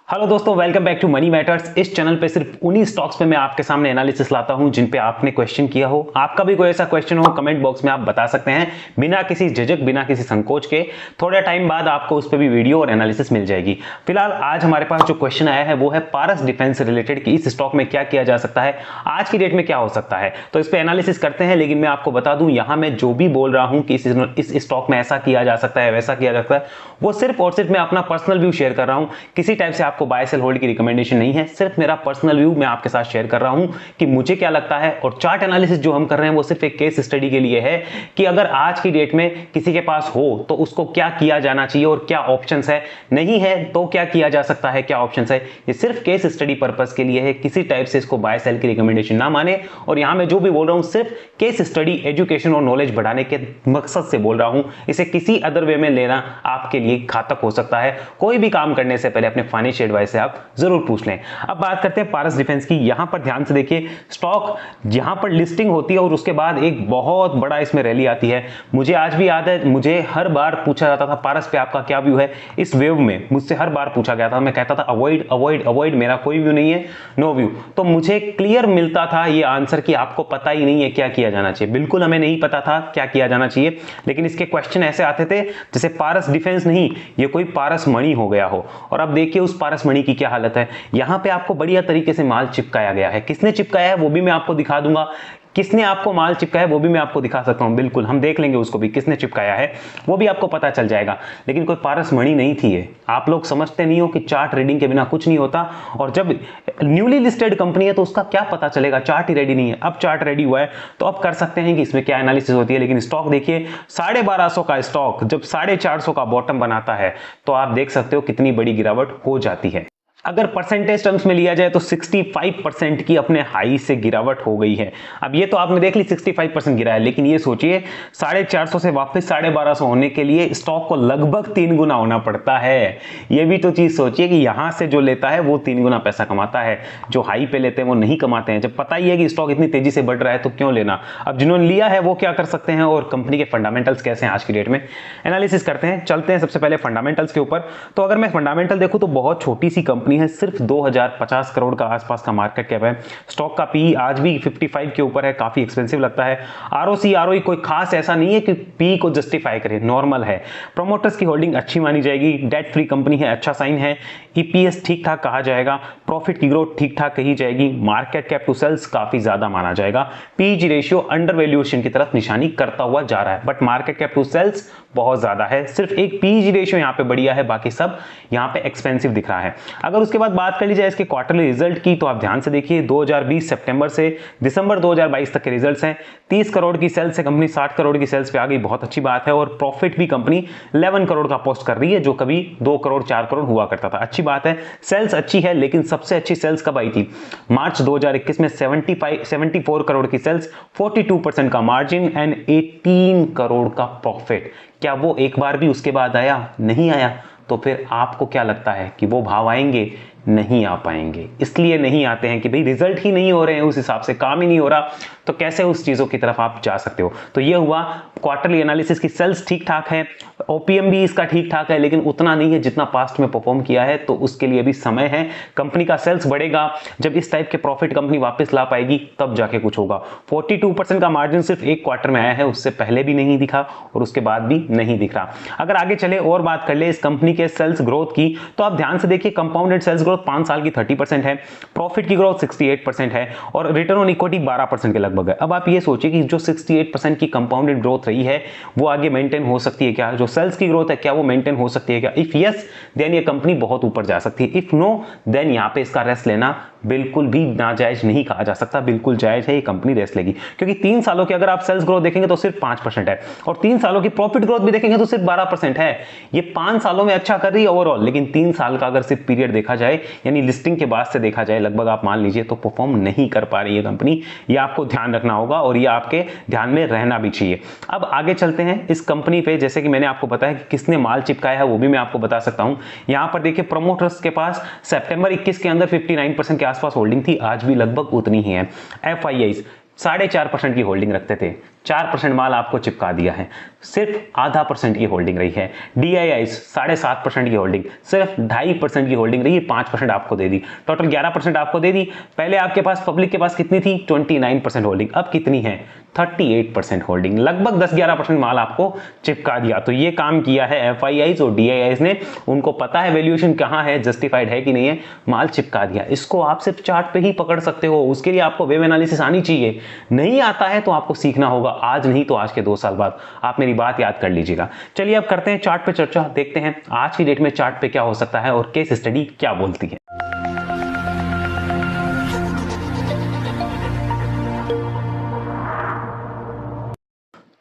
Hello दोस्तों, welcome back to money matters. इस channel पे सिर्फ उन्हीं स्टॉक्स पे मैं आपके सामने एनालिसिस लाता हूं जिन पे आपने क्वेश्चन किया हो। आपका भी कोई ऐसा क्वेश्चन हो, कमेंट बॉक्स में आप बता सकते हैं बिना किसी झिझक, बिना किसी संकोच के। थोड़ा टाइम बाद आपको उस पर भी वीडियो और एनालिसिस मिल जाएगी। फिलहाल आज हमारे पास जो क्वेश्चन आया है वो है पारस डिफेंस रिलेटेड कि इस स्टॉक में क्या किया जा सकता है, आज की डेट में क्या हो सकता है। तो इस पर एनालिसिस करते हैं। लेकिन मैं आपको बता दूं, यहां मैं जो भी बोल रहा हूं कि इस स्टॉक में ऐसा किया जा सकता है, वैसा किया जा सकता है, वो सिर्फ और सिर्फ मैं अपना पर्सनल व्यू शेयर कर रहा हूं। किसी टाइप से आपको बाय सेल होल्ड की रिकमेंडेशन नहीं है, सिर्फ मेरा पर्सनल व्यू मैं आपके साथ शेयर कर रहा हूं कि मुझे क्या लगता है। और चार्ट एनालिसिस जो हम कर रहे हैं वो सिर्फ एक केस स्टडी के लिए है कि अगर आज की डेट में किसी के पास हो तो उसको क्या किया जाना चाहिए और क्या ऑप्शंस है, नहीं है तो क्या किया जा सकता है, क्या ऑप्शंस है। ये सिर्फ केस स्टडी पर्पस के लिए है, किसी टाइप से इसको बाय सेल की रिकमेंडेशन ना माने। और यहां मैं जो भी बोल रहा हूं सिर्फ केस स्टडी, एजुकेशन और नॉलेज बढ़ाने के मकसद से बोल रहा हूं। इसे किसी अदर वे में लेना आपके लिए घातक हो सकता है। कोई भी काम करने से पहले अपने फाइनेंशियल एडवाइस से आप जरूर पूछ लें। अब बात करते हैं पारस डिफेंस की। यहां पर ध्यान से देखिए, स्टॉक यहां पर लिस्टिंग होती है और उसके बाद एक बहुत बड़ा इसमें रैली आती है। मुझे आज भी याद है, मुझे हर बार पूछा जाता था पारस पे आपका क्या व्यू है। इस वेव में मुझसे हर बार पूछा गया था, मैं कहता था अवॉइड अवॉइड अवॉइड, मेरा कोई व्यू नहीं है, नो व्यू। तो मुझे क्लियर मिलता था ये आंसर कि आपको पता ही नहीं है क्या किया जाना चाहिए। बिल्कुल हमें नहीं पता था क्या किया जाना चाहिए, लेकिन इसके क्वेश्चन ऐसे आते थे जैसे पारस डिफेंस नहीं, ये कोई पारस मणि हो गया हो। और अब देखिए उस पारस मणि की क्या हालत है। यहां पे आपको बढ़िया तरीके से माल चिपकाया गया है। किसने चिपकाया है वो भी मैं आपको दिखा दूंगा, किसने आपको माल चिपकाया है वो भी मैं आपको दिखा सकता हूं। बिल्कुल हम देख लेंगे उसको भी, किसने चिपकाया है वो भी आपको पता चल जाएगा। लेकिन कोई पारस मणि नहीं थी ये। आप लोग समझते नहीं हो कि चार्ट रीडिंग के बिना कुछ नहीं होता। और जब न्यूली लिस्टेड कंपनी है तो उसका क्या पता चलेगा, चार्ट ही रेडी नहीं है। अब चार्ट रेडी हुआ है तो अब कर सकते हैं कि इसमें क्या एनालिसिस होती है। लेकिन स्टॉक देखिए, 1250 का स्टॉक जब 450 का बॉटम बनाता है तो आप देख सकते हो कितनी बड़ी गिरावट हो जाती है। अगर परसेंटेज टर्म्स में लिया जाए तो 65% की अपने हाई से गिरावट हो गई है। अब ये तो आपने देख ली 65% गिरा है, लेकिन ये सोचिए 450 से वापस 1250 होने के लिए स्टॉक को लगभग 3 गुना होना पड़ता है। ये भी तो चीज सोचिए कि यहां से जो लेता है वो 3 गुना पैसा कमाता है, जो हाई पे लेते हैं वो नहीं कमाते हैं। जब पता ही है कि स्टॉक इतनी तेजी से बढ़ रहा है तो क्यों लेना। अब जिन्होंने लिया है वो क्या कर सकते हैं और कंपनी के फंडामेंटल्स कैसे हैं आज की डेट में, एनालिसिस करते हैं। चलते हैं सबसे पहले फंडामेंटल्स के ऊपर। तो अगर मैं फंडामेंटल देखूं तो बहुत छोटी सी कंपनी है, सिर्फ 2050 करोड़ का आसपास का मार्केट कैप है। स्टॉक का पी आज भी 55 के ऊपर है, काफी एक्सपेंसिव लगता है। आरओसी आरओई कोई खास ऐसा नहीं है कि पी को जस्टिफाई करे, नॉर्मल है। प्रोमोटर्स की होल्डिंग अच्छी मानी जाएगी, डेट फ्री कंपनी है, अच्छा साइन है। ईपीएस ठीक ठाक कहा जाएगा, प्रॉफिट की ग्रोथ ठीक ठाक कही जाएगी, मार्केट कैप टू सेल्स काफी ज्यादा माना जाएगा। पीजी रेशियो अंडर वैल्यूएशन की तरफ निशानी करता हुआ जा रहा है, but market cap to sales बहुत ज्यादा है। सिर्फ एक पीजी रेशियो यहां पे बढ़िया है, बाकी सब यहां पे एक्सपेंसिव दिख रहा है। अगर उसके बाद बात कर ली जाए इसके क्वार्टरली रिजल्ट की तो आप ध्यान से देखिए, 2020 सितंबर से दिसंबर 2022 तक के रिजल्ट्स हैं। 30 करोड़ की सेल्स से कंपनी 60 करोड़ की सेल्स पे आ गई, बहुत अच्छी बात है। और प्रॉफिट भी कंपनी 11 करोड़ का पोस्ट कर रही है, जो कभी 2 करोड़ 4 करोड़ हुआ करता था। अच्छी बात है, सेल्स अच्छी है। लेकिन सबसे अच्छी सेल्स कब आई थी? मार्च 2021 में 74 करोड़ की सेल्स, 42% का मार्जिन एंड 18 करोड़ का प्रॉफिट। क्या वो एक बार भी उसके बाद आया? नहीं आया। तो फिर आपको क्या लगता है कि वो भाव आएंगे? नहीं आ पाएंगे। इसलिए नहीं आते हैं कि भाई रिजल्ट ही नहीं हो रहे हैं, उस हिसाब से काम ही नहीं हो रहा, तो कैसे उस चीजों की तरफ आप जा सकते हो। तो ये हुआ क्वार्टरली एनालिसिस की। सेल्स ठीक ठाक है, ओपीएम भी इसका ठीक ठाक है, लेकिन उतना नहीं है जितना पास्ट में परफॉर्म किया है, तो उसके लिए भी समय है। कंपनी का सेल्स बढ़ेगा, जब इस टाइप के प्रॉफिट कंपनी वापस ला पाएगी तब जाके कुछ होगा। 42% का मार्जिन सिर्फ एक क्वार्टर में आया है, उससे पहले भी नहीं दिखा और उसके बाद भी नहीं दिख रहा। अगर आगे चले और बात कर ले इस कंपनी के सेल्स ग्रोथ की, तो आप ध्यान से देखिए, कंपाउंडेड सेल्स ग्रोथ 5 साल की 30% है, प्रॉफिट की ग्रोथ 68% है और रिटर्न ऑन इक्विटी 12% के लगभग है। अब आप ये सोचिए कि जो 68% की कंपाउंडेड ग्रोथ रही है वो आगे मेंटेन हो सकती है क्या? जो सेल्स की ग्रोथ है क्या वो मेंटेन हो सकती है क्या? इफ यस, देन ये कंपनी बहुत ऊपर जा सकती है। इफ नो, देन यहां पे इसका रेस्ट लेना बिल्कुल भी नाजायज नहीं कहा जा सकता, बिल्कुल जायज है, ये कंपनी रेस्ट लेगी। क्योंकि 3 सालों की अगर आप सेल्स ग्रोथ देखेंगे तो सिर्फ 5% है और 3 सालों की प्रॉफिट ग्रोथ भी देखेंगे तो सिर्फ 12% है। ये 5 सालों में अच्छा कर रही है ओवरऑल, लेकिन 3 साल का अगर सिर्फ पीरियड देखा जाए, यानी लिस्टिंग के बाद से देखा जाए, लगभग आप मान लीजिए, तो परफॉर्म नहीं कर पा रही है कंपनी। ये आपको ध्यान रखना होगा और ये आपके ध्यान में रहना भी चाहिए। अब आगे चलते हैं इस कंपनी पे। जैसे कि मैंने आपको बताया कि किसने माल चिपकाया है वो भी मैं आपको बता सकता हूं। यहां पर देखिए, प्रमोटर्स के पास सितंबर 21 के अंदर 59% के आसपास होल्डिंग थी, आज भी लगभग उतनी ही है। एफआईआई 4.5% की होल्डिंग रखते थे, 4% माल आपको चिपका दिया है, सिर्फ आधा % की होल्डिंग रही है। DIIs 7.5% की होल्डिंग, सिर्फ 2.5% की होल्डिंग रही है, 5% आपको दे दी, टोटल 11% आपको दे दी। पहले आपके पास पब्लिक के पास कितनी थी? 29% होल्डिंग, अब कितनी है? 38% होल्डिंग, लगभग 10-11% माल आपको चिपका दिया। तो ये काम किया है FIIs और DIIs ने, उनको पता है वैल्यूएशन कहां है, जस्टिफाइड है कि नहीं है, माल चिपका दिया। इसको आप सिर्फ चार्ट पे ही पकड़ सकते हो, उसके लिए आपको वेब एनालिसिस आनी चाहिए। नहीं आता है तो आपको सीखना होगा, आज नहीं तो आज के 2 साल बाद। आप मेरी बात याद कर लीजिएगा। चलिए अब करते हैं चार्ट पे चर्चा, देखते हैं आज की डेट में चार्ट पे क्या हो सकता है और केस स्टडी क्या बोलती है।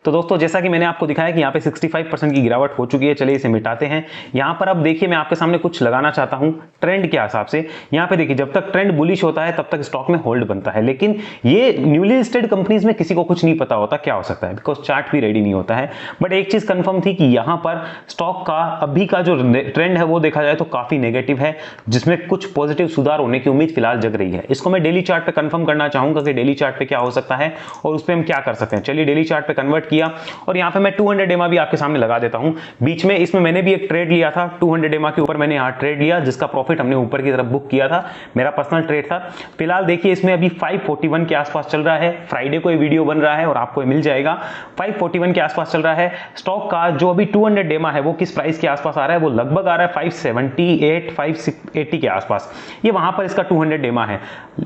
तो दोस्तों जैसा कि मैंने आपको दिखाया कि यहाँ पे 65% की गिरावट हो चुकी है। चलिए इसे मिटाते हैं। यहाँ पर अब देखिए मैं आपके सामने कुछ लगाना चाहता हूँ ट्रेंड के हिसाब से। यहाँ पे देखिए जब तक ट्रेंड बुलिश होता है तब तक स्टॉक में होल्ड बनता है, लेकिन ये न्यूली लिस्टेड कंपनीज में किसी को कुछ नहीं पता होता क्या हो सकता है, बिकॉज चार्ट भी रेडी नहीं होता है। बट एक चीज कंफर्म थी कि यहाँ पर स्टॉक का अभी का जो ट्रेंड है वो देखा जाए तो काफी नेगेटिव है, जिसमें कुछ पॉजिटिव सुधार होने की उम्मीद फिलहाल जग रही है। इसको मैं डेली चार्ट पे कंफर्म करना चाहूंगा कि डेली चार्ट पे क्या हो सकता है और उस पर हम क्या कर सकते हैं। चलिए डेली चार्ट पे कन्वर्ट और यहां पे मैं 200 EMA भी आपके सामने लगा देता हूं बीच में। इसमें मैंने भी एक ट्रेड लिया था 200 EMA के ऊपर, मैंने यहां ट्रेड लिया जिसका प्रॉफिट हमने ऊपर की तरफ बुक किया था, मेरा पर्सनल ट्रेड था। फिलहाल देखिए इसमें अभी 541 के आसपास चल रहा है। फ्राइडे को ये वीडियो बन रहा है और आपको मिल जाएगा। 541 के आसपास चल रहा है स्टॉक का। जो अभी 200 EMA है वो किस प्राइस के आसपास आ रहा है? वो लगभग आ रहा है 578 580 के आसपास। ये वहां पर इसका 200 EMA है।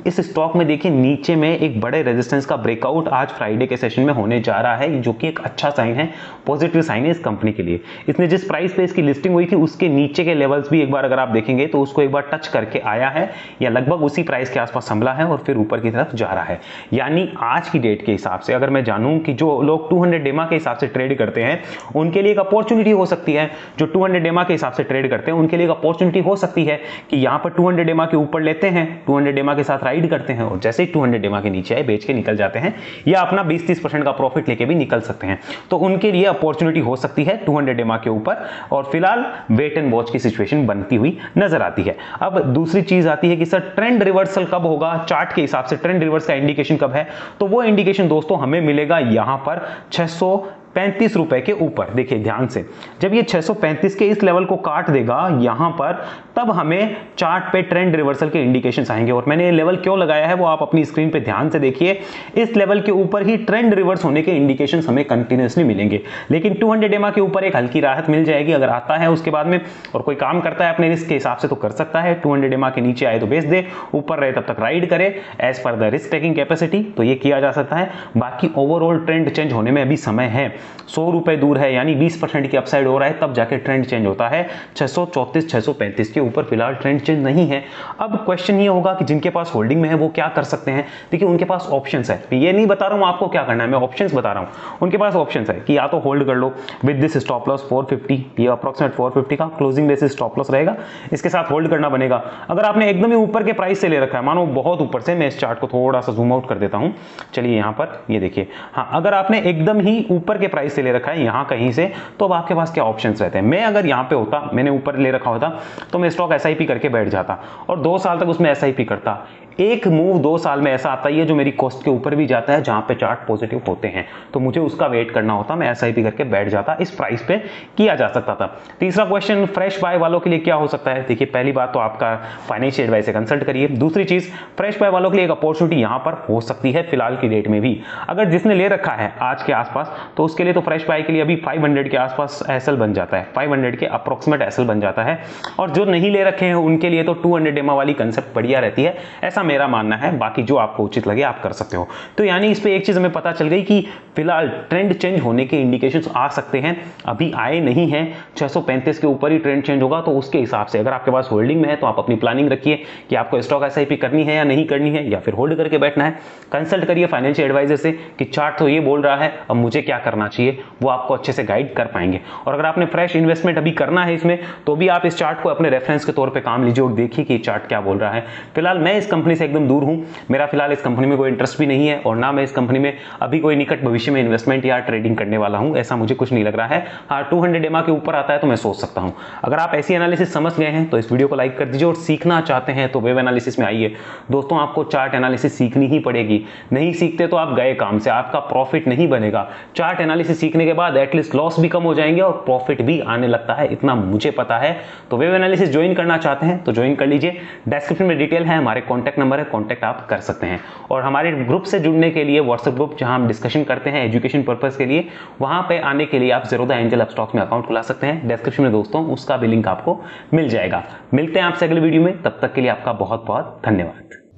इस स्टॉक में देखिए नीचे में एक बड़े रेजिस्टेंस का ब्रेकआउट आज फ्राइडे के सेशन में होने जा रहा है, जो कि एक अच्छा साइन है, पॉजिटिव साइन है इस कंपनी के लिए। इसने जिस प्राइस पे इसकी लिस्टिंग हुई थी उसके नीचे के लेवल्स भी एक बार अगर आप देखेंगे तो उसको एक बार टच करके आया है या लगभग उसी प्राइस के आसपास संभला है और फिर ऊपर की तरफ जा रहा है। यानी आज की डेट के हिसाब से अगर मैं जानूं कि जो लोग 200 EMA के हिसाब से ट्रेड करते हैं उनके लिए एक अपॉर्चुनिटी हो सकती है, जो 200 EMA के हिसाब से ट्रेड करते हैं उनके लिए एक अपॉर्चुनिटी हो सकती है कि यहां पर 200 EMA के ऊपर लेते हैं, 200 EMA के साथ राइड करते हैं और जैसे ही 200 EMA के नीचे आए बेच के निकल जाते हैं या अपना 20-30% का प्रॉफिट लेके भी निकल सकते हैं। तो उनके लिए अपॉर्चुनिटी हो सकती है 200 EMA के ऊपर, और फिलहाल वेट एंड वॉच की सिचुएशन बनती हुई नजर आती है। अब दूसरी चीज आती है कि सर ट्रेंड रिवर्सल कब होगा? चार्ट के हिसाब से ट्रेंड रिवर्स का इंडिकेशन कब है? तो वो इंडिकेशन दोस्तों हमें मिलेगा यहां पर 635 रुपए के ऊपर। देखिए ध्यान से, जब ये 635 के इस लेवल को काट देगा यहां पर, तब हमें चार्ट पे ट्रेंड रिवर्सल के इंडिकेशंस आएंगे। और मैंने ये लेवल क्यों लगाया है वो आप अपनी स्क्रीन पे ध्यान से देखिए। इस लेवल के ऊपर ही ट्रेंड रिवर्स होने के इंडिकेशंस हमें कंटिन्यूअसली मिलेंगे, लेकिन 200 EMA के ऊपर एक हल्की राहत मिल जाएगी अगर आता है उसके बाद में और कोई काम करता है अपने रिस्क के हिसाब से तो कर सकता है। 200 EMA के नीचे आए तो बेच दे, ऊपर रहे तब तक राइड करे as per the risk taking capacity, तो ये किया जा सकता है। बाकी ओवरऑल ट्रेंड चेंज होने में अभी समय है, 100 रुपए दूर है, यानी 20% की अपसाइड हो रहा है तब जाके ट्रेंड चेंज होता है। 634 635 के ऊपर फिलहाल ट्रेंड चेंज नहीं है। अब क्वेश्चन ये होगा कि जिनके पास होल्डिंग में है वो क्या कर सकते हैं। देखिए उनके पास ऑप्शंस है, ये नहीं बता रहा हूं आपको क्या करना है, मैं ऑप्शंस बता रहा हूं। उनके पास ऑप्शंस है कि या तो होल्ड कर लो विद दिस स्टॉप लॉस 450, ये अप्रॉक्सीमेट 450 का क्लोजिंग बेसिस स्टॉप लॉस रहेगा, इसके साथ होल्ड करना बनेगा। अगर आपने एकदम ही ऊपर के प्राइस से ले रखा है, मानो बहुत ऊपर से, मैं इस चार्ट को थोड़ा सा जूम आउट कर देता हूं, चलिए यहां पर ये देखिए, हाँ अगर आपने एकदम ही ऊपर के प्राइस से ले रखा है यहां कहीं से, तो अब आपके पास क्या ऑप्शंस रहते हैं। मैं अगर यहां पे होता, मैंने ऊपर ले रखा होता तो मैं स्टॉक SIP करके बैठ जाता और 2 साल तक उसमें SIP करता। एक मूव 2 साल में ऐसा आता ही है जो मेरी कॉस्ट के ऊपर भी जाता है, जहां पे चार्ट पॉजिटिव होते हैं, तो मुझे उसका वेट करना होता, मैं SIP करके बैठ जाता, इस प्राइस पे किया जा सकता था। तीसरा क्वेश्चन फ्रेश बाय वालों के लिए क्या हो सकता है। देखिए पहली बात तो आपका फाइनेंशियल एडवाइस से कंसल्ट करिए। दूसरी चीज फ्रेश बाय वालों के लिए एक अपॉर्चुनिटी यहां पर हो सकती है फिलहाल की डेट में भी, अगर जिसने ले रखा है आज के आसपास तो उसके लिए तो फ्रेश बाय के लिए अभी 500 के आसपास SL बन जाता है, 500 के अप्रोक्सीमेट SL बन जाता है। और जो नहीं ले रखे हैं उनके लिए तो 200 EMA वाली कंसेप्ट बढ़िया रहती है, ऐसा मेरा मानना है। बाकी जो आपको उचित लगे आप कर सकते हो। तो यानी इस पे एक चीज हमें पता चल गई कि फिलहाल ट्रेंड चेंज होने के इंडिकेशंस आ सकते हैं, अभी आए नहीं हैं। 635 के ऊपर ही ट्रेंड चेंज होगा, तो उसके हिसाब से अगर आपके पास होल्डिंग में है तो आप अपनी प्लानिंग रखिए कि आपको स्टॉक SIP करनी है या नहीं करनी है, या फिर होल्ड करके बैठना है। कंसल्ट करिए फाइनेंशियल एडवाइजर से कि चार्ट तो ये बोल रहा है, अब मुझे क्या करना चाहिए, वो आपको अच्छे से गाइड कर पाएंगे। और अगर आपने फ्रेश इन्वेस्टमेंट अभी करना है इसमें, तो भी आप इस चार्ट को अपने रेफरेंस के तौर पे काम लीजिए और देखिए कि चार्ट क्या बोल रहा है। फिलहाल मैं इस कंपनी से एकदम दूर हूं। मेरा फिलहाल इस कंपनी में कोई इंटरेस्ट भी नहीं है और ना मैं इस कंपनी में अभी कोई निकट भविष्य में इन्वेस्टमेंट या ट्रेडिंग करने वाला हूं, ऐसा मुझे कुछ नहीं लग रहा है। हाँ, 200 EMA के ऊपर आता है तो मैं सोच सकता हूं। अगर आप ऐसी एनालिसिस समझ गए हैं तो इस वीडियो को लाइक कर दीजिए और सीखना चाहते हैं तो वेब एनालिसिस में आइए। दोस्तों, आपको चार्ट एनालिसिस सीखनी ही पड़ेगी, नहीं सीखते तो आप गए काम से, आपका प्रॉफिट नहीं बनेगा। चार्ट एनालिसिस सीखने के बाद एटलीस्ट लॉस भी कम हो जाएंगे और प्रॉफिट भी आने लगता है, इतना मुझे पता है। तो वेब एनालिसिस ज्वाइन करना चाहते हैं तो ज्वाइन कर लीजिए। डिस्क्रिप्शन में डिटेल है, हमारे कॉन्टैक्ट नंबर है, कॉन्टैक्ट आप कर सकते हैं। और हमारे ग्रुप से जुड़ने के लिए व्हाट्सएप ग्रुप जहां हम डिस्कशन करते हैं एजुकेशन पर्पस के लिए, वहां पे आने के लिए आप ज़ेरोधा एंजल स्टॉक्स में अकाउंट खुला सकते हैं। डिस्क्रिप्शन में दोस्तों उसका भी लिंक आपको मिल जाएगा। मिलते हैं आपसे अगले वीडियो में, तब तक के लिए आपका बहुत बहुत धन्यवाद।